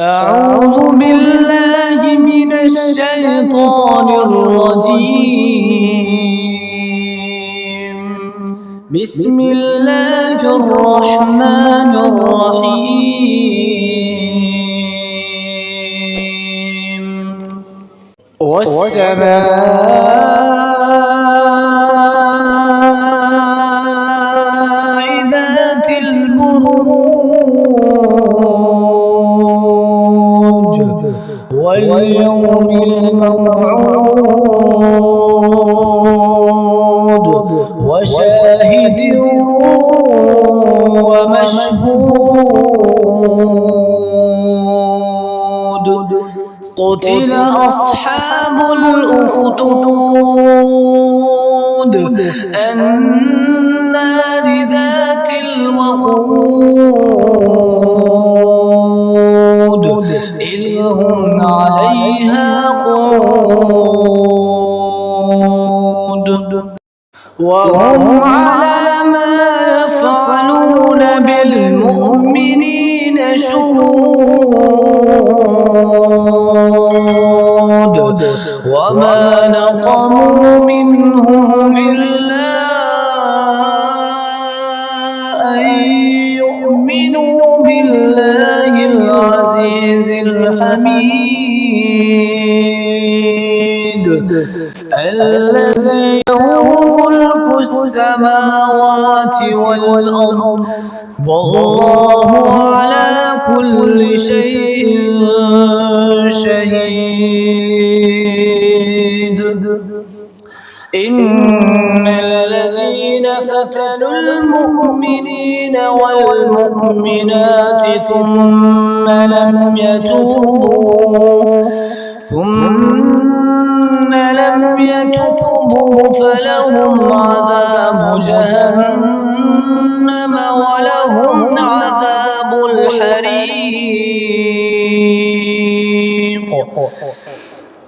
أعوذ بالله من الشيطان الرجيم. بسم الله الرحمن الرحيم. والسماء ذات البروج واليوم الموعود وشاهد ومشهود. قتل أصحاب الأخدود النار ذات الوقود إذ هم عليها قعود وهم على ما يفعلون بالمؤمنين شهود. وما نقموا منهم إلا أن يؤمنوا بالله العزيز الحميد الذي له ملك السماوات والأرض والله على كل شيء شهيد. إن الذين فتنوا المؤمنين والمؤمنات ثم لم يتوبوا فلهم عذاب جهنم ولهم عذاب الحريق.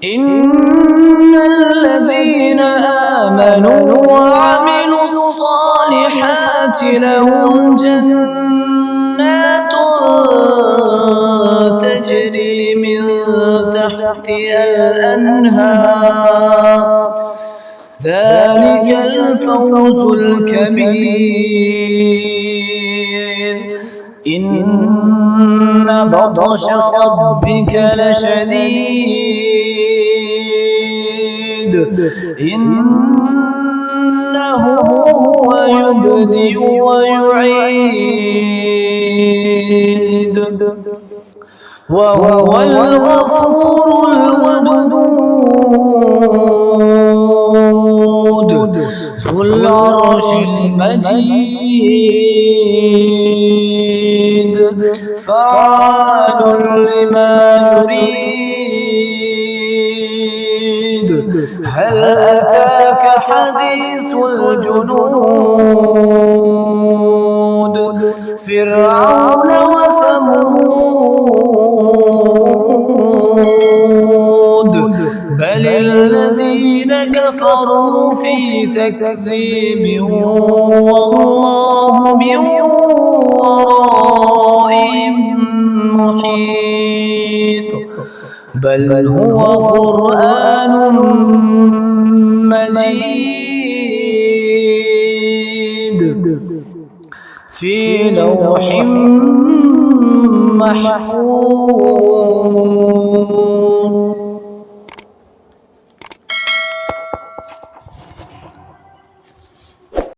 إن الذين آمنوا وعملوا الصالحات لهم جنات تجري من تحتها الأنهار ذلك الفوز الكبير. إن بطش ربك لشديد إنه هو يبدئ ويعيد وهو الغفور الودود ذو العرش المجيد فعال لما يريد. هل أتاك حديث الجنود فرعون وثمود بل الذين كفروا في تكذيب والله من ورائهم محيط. بل هو قرآن مجيد في لوح محفوظ.